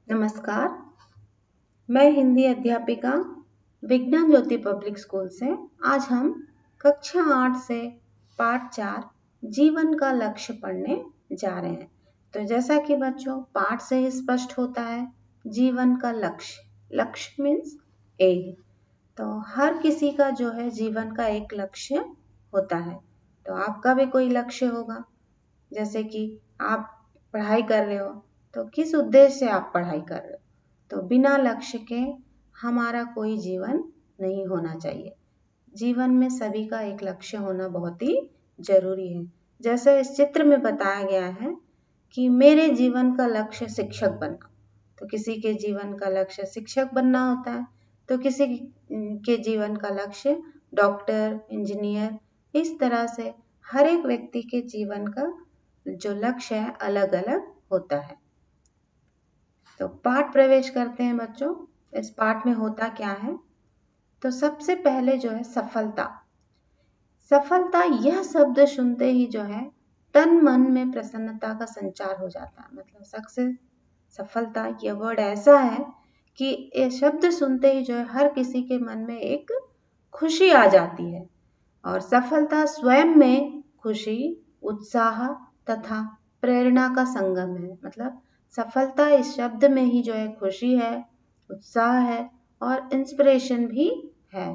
नमस्कार, मैं हिंदी अध्यापिका विज्ञान ज्योति पब्लिक स्कूल से। आज हम कक्षा 8 से पाठ 4 जीवन का लक्ष्य पढ़ने जा रहे हैं। तो जैसा कि बच्चों पाठ से ही स्पष्ट होता है, जीवन का लक्ष्य मीन्स एम। तो हर किसी का जो है जीवन का एक लक्ष्य होता है। तो आपका भी कोई लक्ष्य होगा, जैसे कि आप पढ़ाई कर रहे हो तो किस उद्देश्य से आप पढ़ाई कर रहे हो। तो बिना लक्ष्य के हमारा कोई जीवन नहीं होना चाहिए। जीवन में सभी का एक लक्ष्य होना बहुत ही जरूरी है। जैसे इस चित्र में बताया गया है कि मेरे जीवन का लक्ष्य शिक्षक बनना। तो किसी के जीवन का लक्ष्य शिक्षक बनना होता है, तो किसी के जीवन का लक्ष्य डॉक्टर, इंजीनियर। इस तरह से हर एक व्यक्ति के जीवन का जो लक्ष्य है अलग अलग होता है। तो पाठ प्रवेश करते हैं बच्चों। इस पाठ में होता क्या है, तो सबसे पहले जो है सफलता यह शब्द सुनते ही जो है तन मन में प्रसन्नता का संचार हो जाता है। मतलब सक्सेस, सफलता, यह वर्ड ऐसा है कि ये शब्द सुनते ही जो है हर किसी के मन में एक खुशी आ जाती है। और सफलता स्वयं में खुशी, उत्साह तथा प्रेरणा का संगम है। मतलब सफलता इस शब्द में ही जो है खुशी है, उत्साह है और इंस्पिरेशन भी है।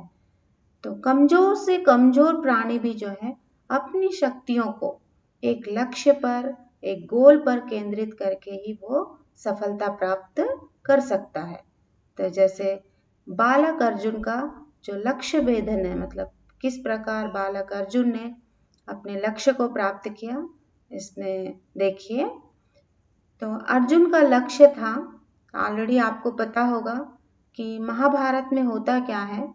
तो कमजोर से कमजोर प्राणी भी जो है अपनी शक्तियों को एक लक्ष्य पर, एक गोल पर केंद्रित करके ही वो सफलता प्राप्त कर सकता है। तो जैसे बालक अर्जुन का जो लक्ष्य भेदन है, मतलब किस प्रकार बालक अर्जुन ने अपने लक्ष्य को प्राप्त किया, इसमें देखिए। तो अर्जुन का लक्ष्य था, ऑलरेडी आपको पता होगा कि महाभारत में होता क्या है।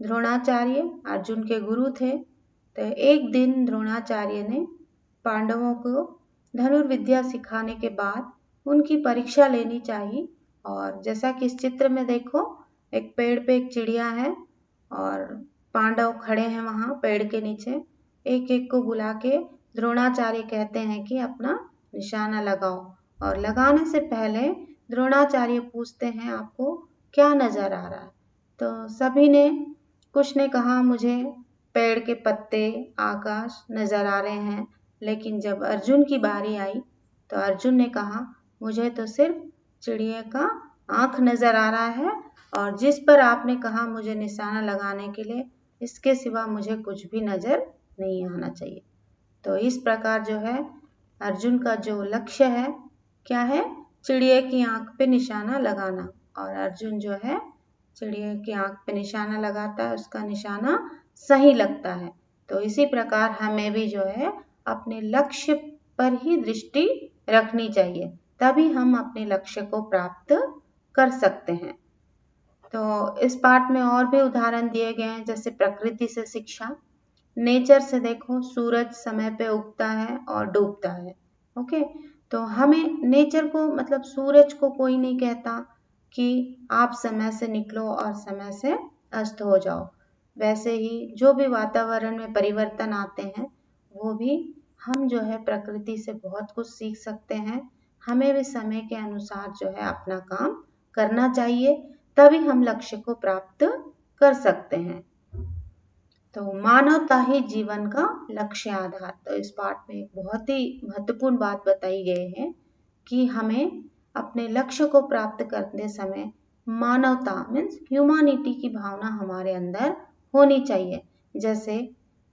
द्रोणाचार्य अर्जुन के गुरु थे। तो एक दिन द्रोणाचार्य ने पांडवों को धनुर्विद्या सिखाने के बाद उनकी परीक्षा लेनी चाहिए। और जैसा कि इस चित्र में देखो, एक पेड़ पे एक चिड़िया है और पांडव खड़े हैं वहां पेड़ के नीचे। एक एक को बुला के द्रोणाचार्य कहते हैं कि अपना निशाना लगाओ। और लगाने से पहले द्रोणाचार्य पूछते हैं आपको क्या नजर आ रहा है। तो सभी ने, कुछ ने कहा मुझे पेड़ के पत्ते, आकाश नजर आ रहे हैं। लेकिन जब अर्जुन की बारी आई तो अर्जुन ने कहा मुझे तो सिर्फ चिड़िया का आंख नजर आ रहा है, और जिस पर आपने कहा मुझे निशाना लगाने के लिए, इसके सिवा मुझे कुछ भी नजर नहीं आना चाहिए। तो इस प्रकार जो है अर्जुन का जो लक्ष्य है क्या है, चिड़िया की आंख पे निशाना लगाना। और अर्जुन जो है चिड़िया की आंख पे निशाना लगाता है, उसका निशाना सही लगता है। तो इसी प्रकार हमें भी जो है अपने लक्ष्य पर ही दृष्टि रखनी चाहिए, तभी हम अपने लक्ष्य को प्राप्त कर सकते हैं। तो इस पाठ में और भी उदाहरण दिए गए हैं, जैसे प्रकृति से शिक्षा। नेचर से देखो, सूरज समय पे उगता है और डूबता है। ओके, तो हमें नेचर को, मतलब सूरज को कोई नहीं कहता कि आप समय से निकलो और समय से अस्त हो जाओ। वैसे ही जो भी वातावरण में परिवर्तन आते हैं वो भी हम जो है प्रकृति से बहुत कुछ सीख सकते हैं। हमें भी समय के अनुसार जो है अपना काम करना चाहिए, तभी हम लक्ष्य को प्राप्त कर सकते हैं। तो मानवता ही जीवन का लक्ष्य आधार। तो इस पाठ में एक बहुत ही महत्वपूर्ण बात बताई गई है कि हमें अपने लक्ष्य को प्राप्त करते समय मानवता मीन्स ह्यूमैनिटी की भावना हमारे अंदर होनी चाहिए। जैसे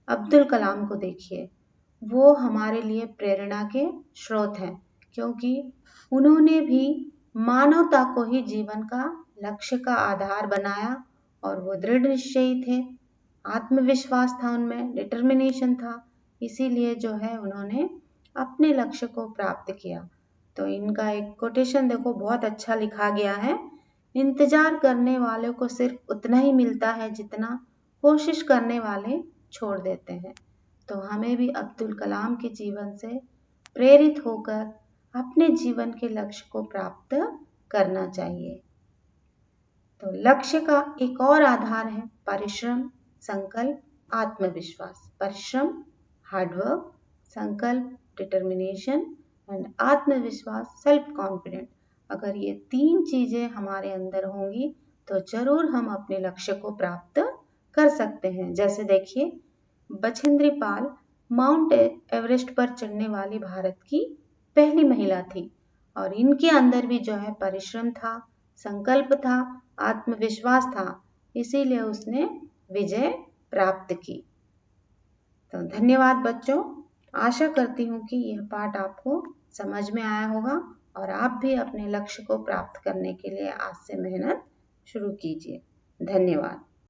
अब्दुल कलाम को देखिए, वो हमारे लिए प्रेरणा के स्रोत हैं, क्योंकि उन्होंने भी मानवता को ही जीवन का लक्ष्य का आधार बनाया। और वो दृढ़ निश्चयी थे, आत्मविश्वास था उनमें, डिटर्मिनेशन था। इसीलिए जो है उन्होंने अपने लक्ष्य को प्राप्त किया। तो इनका एक कोटेशन देखो, बहुत अच्छा लिखा गया है। इंतजार करने वालों को सिर्फ उतना ही मिलता है जितना कोशिश करने वाले छोड़ देते हैं। तो हमें भी अब्दुल कलाम के जीवन से प्रेरित होकर अपने जीवन के लक्ष्य को प्राप्त करना चाहिए। तो लक्ष्य का एक और आधार है परिश्रम, संकल्प, आत्मविश्वास। परिश्रम, हार्डवर्क, संकल्प, डिटर्मिनेशन एंड आत्मविश्वास, सेल्फ कॉन्फिडेंट। अगर ये 3 चीजें हमारे अंदर होंगी तो जरूर हम अपने लक्ष्य को प्राप्त कर सकते हैं। जैसे देखिए, बछेंद्री पाल माउंट एवरेस्ट पर चढ़ने वाली भारत की पहली महिला थी और इनके अंदर भी जो है परिश्रम था, संकल्प था, आत्मविश्वास था, इसीलिए उसने विजय प्राप्त की। तो धन्यवाद बच्चों। आशा करती हूँ कि यह पाठ आपको समझ में आया होगा और आप भी अपने लक्ष्य को प्राप्त करने के लिए आज से मेहनत शुरू कीजिए। धन्यवाद।